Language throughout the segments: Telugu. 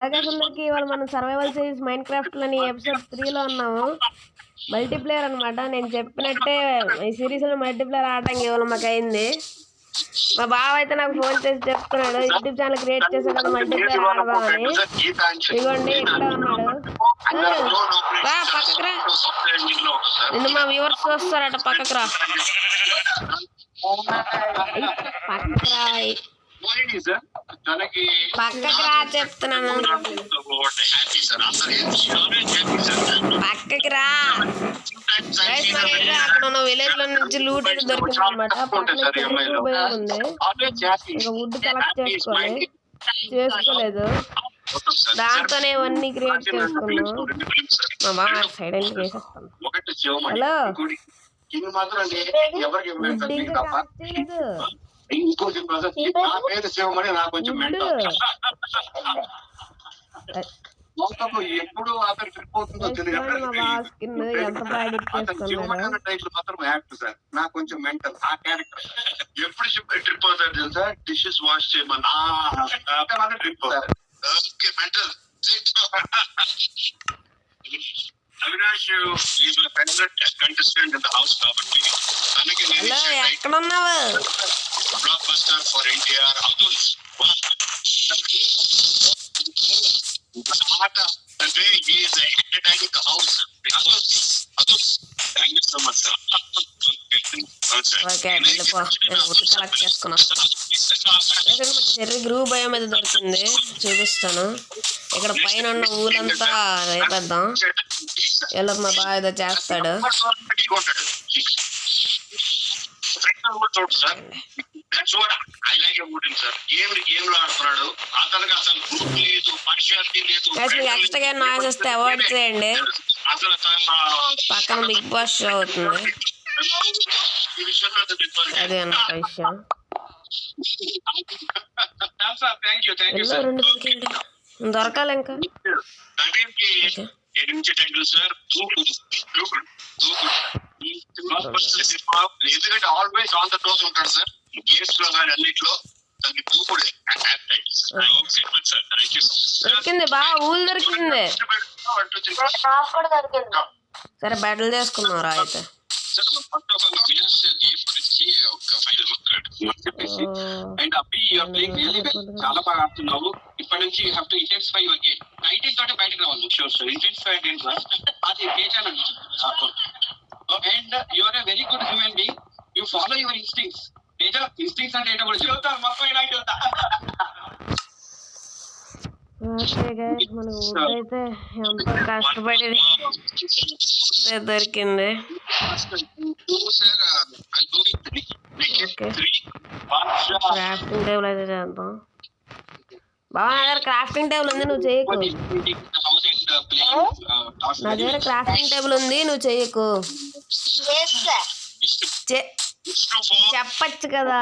అందరికి ఇవాళ మనం సర్వైవల్ సిరీస్ మైండ్ క్రాఫ్ట్ లోని ఎపిసోడ్ 3 లో ఉన్నాము. మల్టీప్లేయర్ అనమాట. నేను చెప్పినట్టే ఈ సిరీస్ లో మల్టీప్లేయర్ ఆడటానికి ఇవాళ మాకు అయింది. మా బావ అయితే నాకు ఫోన్ చేసి చెప్తున్నాడు యూట్యూబ్ ఛానల్ క్రియేట్ చేసా కదా మల్టీప్లేయర్ ఆడదామని. ఇదిగోండి ఇక్కడ ఉన్నాడు. రా పక్కకు రా, నిన్ను మా వ్యూవర్స్ చూస్తారట. పక్కకు రా, పక్కకు రా, పక్కకి రా చెప్తున్నాను. పక్కకి రా. అక్కడ ఉన్న విలేజ్ లో నుంచి లూట్ అయితే దొరికింది అనమాట. పక్కన ఉంది. ఇంకా వుడ్ కలెక్ట్ చేసుకోలేదు. దాంతోనే ఇవన్నీ క్రియేట్ చేసుకున్నాం. మా బాగా సైడ్ వెళ్ళి వేసేస్తాను. హలో, ఇంకోటి ఎప్పుడు అతను ట్రిప్ అవుతుందో తెలియదు. మాత్రం యాక్ట్ సార్. నాకు కొంచెం మెంటల్ ఆ క్యారెక్టర్. ఎప్పుడు ట్రిప్ అవుతారు తెలుసా? డిషెస్ వాష్ చేయమన్నా ట్రిప్ అవుతారు. Mental Avinash contestant in the house కాబట్టి తనకి ఎక్కడున్నావు? Block buster for NTR Atul the way he is entertaining the house. Atul, thank you so much, sir. Okay, collect చేసుకున్నా. చెర్రీ గ్రూప్ భయం మీద దొరికింది, చూపిస్తాను. ఇక్కడ పైన ఉన్న ఊరంతా రేపేద్దాం. ఎలా మా బాగా ఏదో చేస్తాడు. That's what I like about him, sir. Game లో ఆడుతున్నాడు. అతనికి అసలు గ్రూప్ లేదు, పార్షియాలిటీ లేదు. ఎక్స్ట్రా నాయిస్ వస్తే అవాయిడ్ చేయండి. అసలు పక్కన బిగ్ బాస్ షో అవుతుంది. అదే అన్నమాట విషయం. దొరకాలి ఇంకా. ఎందుకంటే ఆల్వేస్ ఆన్ ద టోస్ ఉంటాడు సార్. గేమ్స్ లో కానీ అన్నిట్లో దొరికింది బాగా ఊళ్ళు దొరికింది. సరే బ్యాటిల్ చేసుకున్నారా అయితే? చాలా బాగా ఆడుతున్నావు. ఇప్పటి నుంచి you have to intensify your game. 19 తోటి బయటకు రావాలి. ఇంటెన్సిఫై అది పేచాలండి. And you are a very good human being. You follow your instincts. Instincts అంటే ఏంటో కూడా చెబుతాను. మొత్తం ఇలా చెబుతా. మన ఊరైతే ఎంతో కష్టపడి దొరికింది. క్రాఫ్టింగ్ టేబుల్ అయితే చేద్దాం. బాబా నా దగ్గర క్రాఫ్టింగ్ టేబుల్ ఉంది, నువ్వు చేయకు. నా దగ్గర క్రాఫ్టింగ్ టేబుల్ ఉంది, నువ్వు చేయకు. చెప్పచ్చు కదా.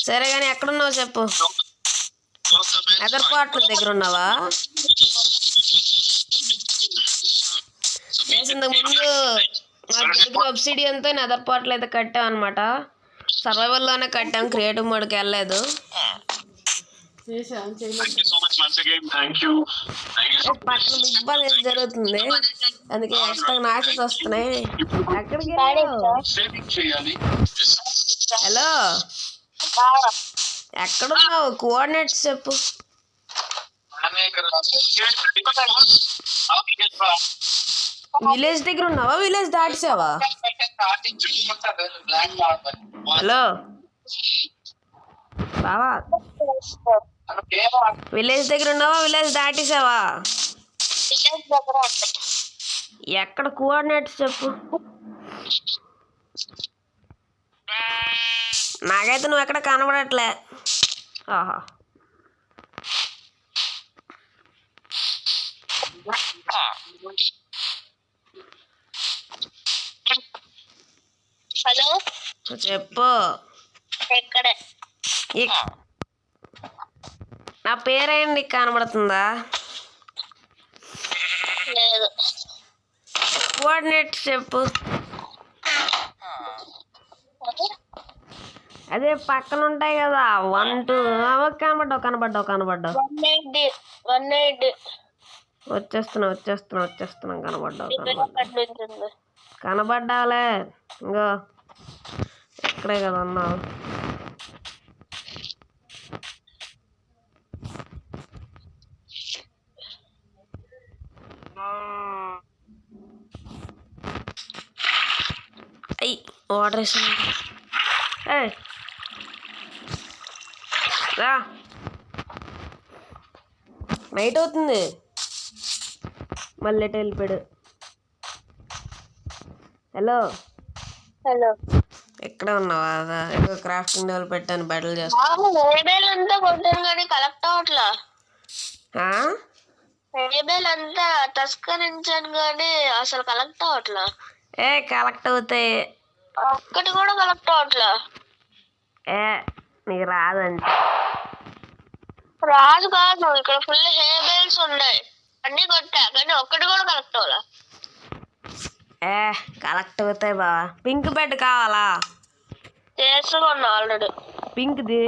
సరే కానీ ఎక్కడున్నావు చెప్పు. నెదర్ పార్ట్ల దగ్గర ఉన్నావా? ఇంతకు ముందు అబ్సిడియన్ తో నెదర్ పార్ట్లు అయితే కట్టాం అనమాట. సర్వైవల్ లోనే కట్టాం, క్రియేటివ్ మోడ్కి వెళ్ళలేదు. పక్కన బిగ్ బాస్ జరుగుతుంది, అందుకే ఎక్స్ట్రా నాయిసెస్ వస్తున్నాయి. ఎక్కడికి హలో, ఎక్కడున్నావు? కోఆర్డినేట్స్ చెప్పు. విలేజ్ దగ్గర ఉన్నావా? విలేజ్ దాటిసావా? హలో బావా, విలేజ్ దగ్గర ఉన్నావా? విలేజ్ దాటిసావా? ఎక్కడ కోఆర్డినేట్స్ చెప్పు. నాకైతే నువ్వు ఎక్కడ కనబడట్లే. ఆహా, హలో చెప్పు. ఎక్కడ? నా పేరేంటి, నీకు కనబడుతుందా? లేదు. కోఆర్డినేట్స్ చెప్పు. అదే పక్కన ఉంటాయి కదా 1 2 కనబడ్డావు 180 వచ్చేస్తున్నాం కనబడ్డావులే ఇంకో ఇక్కడే కదా ఉన్నావు. అయ్యి వాటర్ వేసింది. రా నైట్ అవుతుంది మళ్ళీ ఎటు వెళ్ళిపోయాడు. హలో ఎక్కడే ఉన్నావా? ఏదో క్రాఫ్టింగ్ డెవలప్ పెట్టాను బట్టలు చేస్తాను. అంతా కొట్టాను కానీ కలెక్ట్ అవట్లా. అంతా తస్కరించాను కానీ అసలు కలెక్ట్ అవట్లా. కలెక్ట్ అవుతాయి. ఒక్కటి కూడా కలెక్ట్ అవట్లా. నీకు రాదంటే రాదు కాదు, ఇక్కడ ఫుల్ హేబేల్స్ ఉన్నాయి, అన్ని కొట్టా కానీ ఒక్కటి కూడా కలెక్ట్ అవ్వాలా. కలెక్ట్ అవుతాయి బావా. పింక్ బెడ్ కావాలా? చేసుకున్నా ఆల్రెడీ. పింక్ది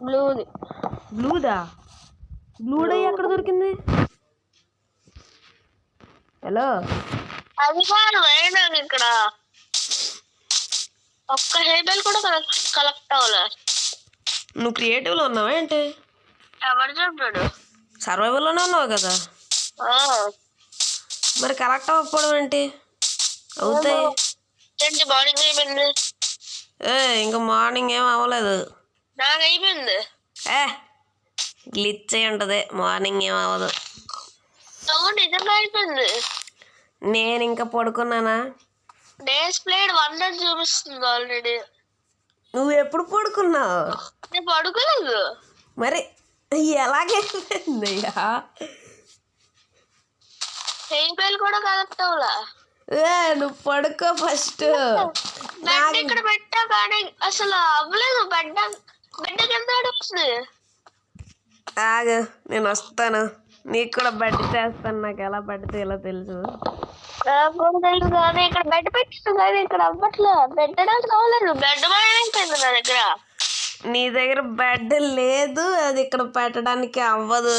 బ్లూది. బ్లూడా ఎక్కడ దొరికింది? హలో అది కాదు నాకు ఇక్కడ ఒక్క హేబెల్ కూడా కలెక్ట్ అవ్వలే. నువ్వు క్రియేటివ్లో ఉన్నావా ఏంటి? ఎవరు చెప్పాడు? సర్వైవల్లోనే ఉన్నావు కదా మరి కలెక్ట్ అవ్వకపోవడం ఏంటి? అవుతాయి. ఏంటి మార్నింగ్ అయిపోయింది? ఇంకా మార్నింగ్ ఏం అవ్వలేదు. నాకు అయిపోయింది. గ్లిచ్ అయి ఉంటుంది, మార్నింగ్ ఏం అవ్వదు. నిజంగా అయిపోయింది. నేను ఇంకా పడుకున్నానా? డేస్ ప్లేడ్ 100 చూపిస్తుంది ఆల్రెడీ. నువ్వు ఎప్పుడు పడుకున్నావు? నేను పడుకోలేదు. మరి ఎలాగైపోయిందయ్యా? హెయిర్ కూడా కలెక్ట్ అవ్వలా. నువ్వు పడుకో ఫస్ట్. ఇక్కడ పెట్టా కానీ అసలు అవ్వలేదు. బెడ్ కింద వస్తుంది. ఆగు నేను వస్తాను, నీకు కూడా బెడ్ చేస్తాను. నాకు ఎలా బెడ్ తీయాలో తెలుసు. తెలుసు కానీ ఇక్కడ బెడ్ పెట్టాను కానీ ఇక్కడ అవ్వట్లే. పెట్టడానికి అవ్వలేదు. బెడ్ అయిపోయింది నా దగ్గర. నీ దగ్గర బెడ్ లేదు, అది ఇక్కడ పెట్టడానికి అవ్వదు.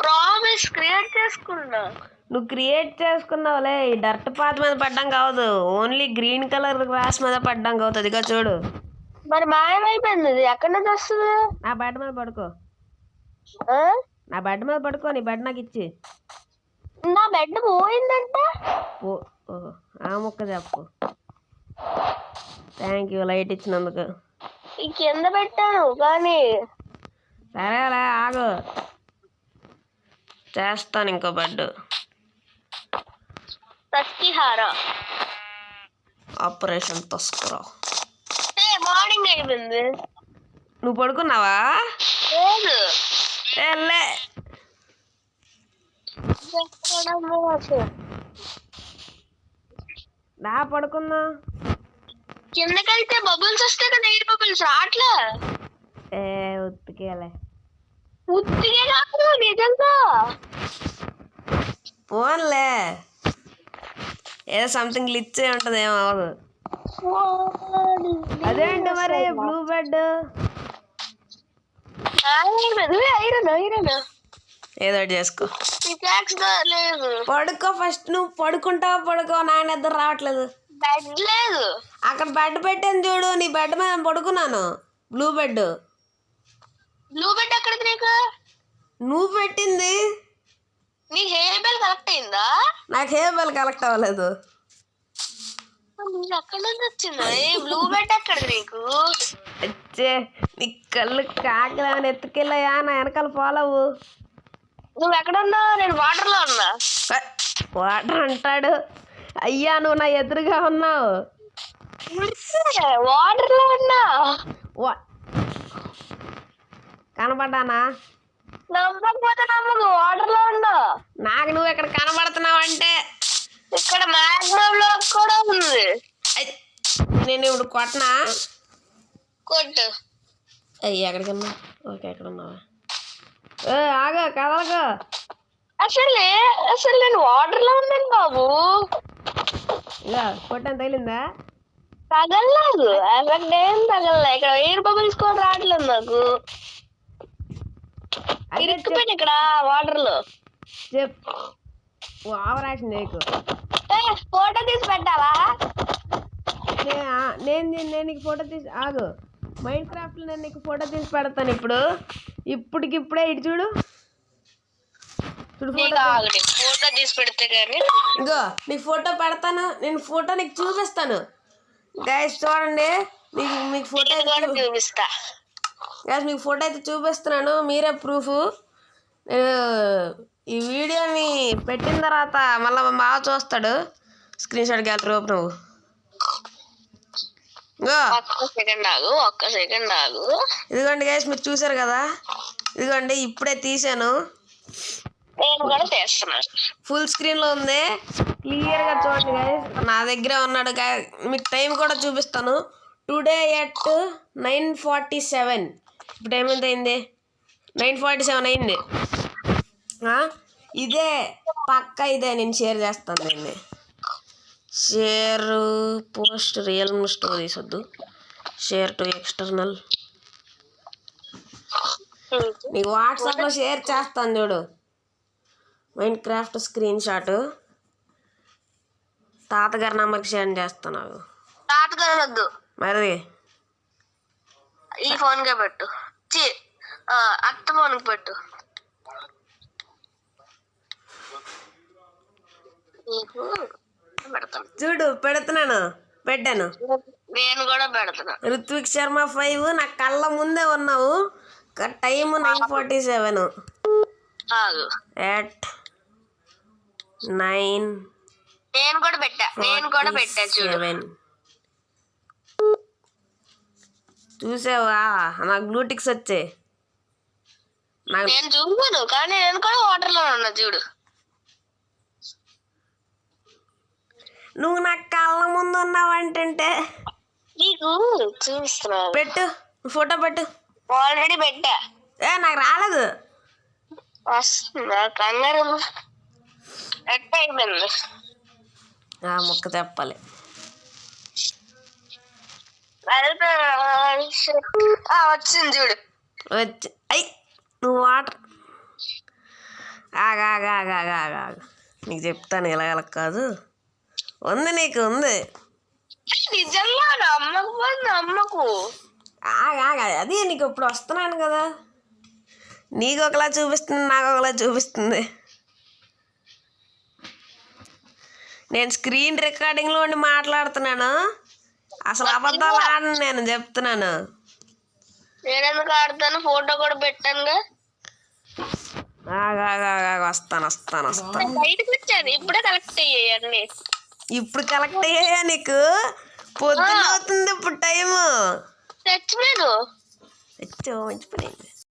ప్రామిస్ క్రియేట్ చేసుకున్నా. నువ్వు క్రియేట్ చేసుకున్నావులే. ఈ డర్ట్ పాత్ మీద పడ్డం కావద్దు, ఓన్లీ గ్రీన్ కలర్ గ్రాస్ మీద పడ్డం అవుతుంది. ఇక చూడు మరి మాయమైపోయింది. ఎక్కడి నుంచి వస్తుంది? నా బెడ్ మీద పడుకో. నీ బెడ్ నాకు ఇచ్చి. నా బెడ్ పోయిందంటే ఆ ముక్క చెప్పు. థ్యాంక్ యూ లైట్ ఇచ్చినందుకు. కింద పెట్టాను కానీ. సరేలే ఆగు, చేస్తాను ఇంకో బెడ్. ఆపరేషన్ తస్కరా. మార్నింగ్ అయిపోయింది. నువ్వు పడుకున్నావా? లేదు. నా పడుకున్నా. కిందకెళ్తే బబుల్స్ వస్తాయి కదా, ఎయిర్ బబుల్స్ రావట్లే. ఉత్తికే కాదు నిజంగా. పోన్లే, ఏదో సంథింగ్ గ్లిచ్ అయి ఉంటుంది, ఏం అవ్వదు. అదేంటి మరి బ్లూ బెడ్? ఏదో చేసుకో. పడుకో ఫస్ట్. నువ్వు పడుకో. నాన్న ఇద్దరు రావట్లేదు. బెడ్ లేదు. అక్కడ బెడ్ పెట్టాను చూడు, నీ బెడ్ మీద పడుకున్నాను. బ్లూ బెడ్ ఎక్కడికి నీకు? నువ్వు పెట్టింది. నీకు హెయిర్ బెల్ కలెక్ట్ అయిందా? నాకు హెయిర్ బెల్ కలెక్ట్ అవ్వలేదు. అక్కడ నుంచి వచ్చిందా? బ్లూ బెడ్ ఎక్కడ నీకు? వచ్చే నీ కళ్ళు కాకలేమని ఎత్తుకెళ్ళాయా? నా వెనకాల ఫాలో అవ్వు. నువ్వు ఎక్కడ ఉన్నావు? నేను వాటర్ లో ఉన్నా. వాటర్ అంటాడు. అయ్యా నువ్వు నా ఎదురుగా ఉన్నావు. వాటర్ లో ఉన్నా. కనబడ్డానా? నమ్మకపోతే నమ్మకు. వాటర్ లో ఉన్నా. నాకు నువ్వు ఎక్కడ కనబడుతున్నావు అంటే ఇక్కడ మ్యాగ్నమ్ లో కూడా ఉంది. నేను ఇప్పుడు కొట్టనా? కొట్టు. అయ్యి ఎక్కడికన్నా. ఓకే ఎక్కడ ఉన్నావా? ఆగా కదలగా. అసలు నేను వాటర్ లో ఉన్నాను బాబు. ఇక కొట్టాను తగిలిందా? తగలలేదు, ఎఫెక్ట్ ఏం తగలలే. ఇక్కడ ఎయిర్ బబుల్స్ కూడా రావట్లేదు నాకు. ఇరుక్కుపోయింది ఇక్కడ వాటర్ లో. ఓవర్ యాక్షన్ చేయకు. ఫోటో తీసి పెట్టాలా? నేను నీకు ఫోటో తీసి ఆగు. మైండ్ క్రాఫ్ట్లో నేను నీకు ఫోటో తీసి పెడతాను ఇప్పుడు. ఇప్పటికిప్పుడే ఇటు చూడు. ఫోటో తీసి పెడితే కానీ ఇగో నీకు ఫోటో పెడతాను. నేను ఫోటో నీకు చూపిస్తాను. గైస్ చూడండి, మీకు ఫోటో చూపిస్తా. గైస్ మీకు ఫోటో అయితే చూపిస్తున్నాను, మీరే ప్రూఫ్. నేను ఈ వీడియోని పెట్టిన తర్వాత మళ్ళీ మా బావ చూస్తాడు. స్క్రీన్ షాట్ గ్యాలరీ ఓపెన్ నువ్వు. ఒక్క సెకండ్ ఆగు. ఇదిగోండి గైస్, మీరు చూసారు కదా, ఇదిగోండి ఇప్పుడే తీసాను. నేను కూడా చేస్తున్నాను. ఫుల్ స్క్రీన్లో ఉంది, క్లియర్గా చూడండి గైస్. నా దగ్గరే ఉన్నాడు. మీకు టైం కూడా చూపిస్తాను. Today at 9:47. ఇప్పుడు ఏమైంది అయింది? 9:47 అయింది. ఇదే పక్క, ఇదే నేను షేర్ చేస్తాను. దీన్ని షేర్ పోస్ట్ రియల్ స్టోరీస్ వద్దు, షేర్ టు ఎక్స్టర్నల్. నీకు వాట్సాప్లో షేర్ చేస్తాను చూడు. మైండ్ క్రాఫ్ట్ స్క్రీన్ షాట్ తాతగారి నెంబర్కి షేర్ చేస్తాను. తాతగారు వద్దు, మరి ఈ ఫోన్కే పెట్టు. అత్త ఫోన్కి పెట్టు. చూడు పెడుతున్నాను, పెట్టాను. నేను కూడా పెడుతున్నా. ఋత్విక్ శర్మ 5 నా కళ్ళ ముందే ఉన్నావు. Time 9:47 at 9. నేను కూడా పెట్టా చూడు. చూసావా? నాకు బ్లూటిక్స్ వచ్చాయి. నేను చూసాను, కానీ నేను కూడా వాటర్ లో ఉన్నా చూడు. నువ్వు నాకు కళ్ళ ముందు ఉన్నావంటే నీకు చూస్తున్నా. పెట్టు, ఫోటో పెట్టు. ఆల్రెడీ పెట్టా. నాకు రాలేదు. వస్తుందా? కంగారు ఎట్ అయిపోయింది. మొక్క చెప్పాలి. వచ్చింది చూడు. వచ్చి నువ్వు వాటర్ ఆగా నీకు చెప్తాను. ఇలా కాదు, ఉంది నీకు ఉంది. నిజంగా నమ్మకు. అది నీకు ఇప్పుడు వస్తున్నాను కదా, నీకు ఒకలా చూపిస్తుంది, నాకు ఒకలా చూపిస్తుంది. నేను స్క్రీన్ రికార్డింగ్లో ఉండి మాట్లాడుతున్నాను, అసలు అబద్ధాలు ఆడను. నేను చెప్తున్నాను. నేనెందుకు ఆడతాను? ఫోటో కూడా పెట్టానుగా. వస్తాను. బయటకు వచ్చాను, ఇప్పుడే కలెక్ట్ అయ్యాయి అన్ని. ఇప్పుడు కలెక్ట్ అయ్యాయా నీకు? పొద్దున అవుతుంది ఇప్పుడు టైము. తెచ్చిపోయాను. మంచి పని.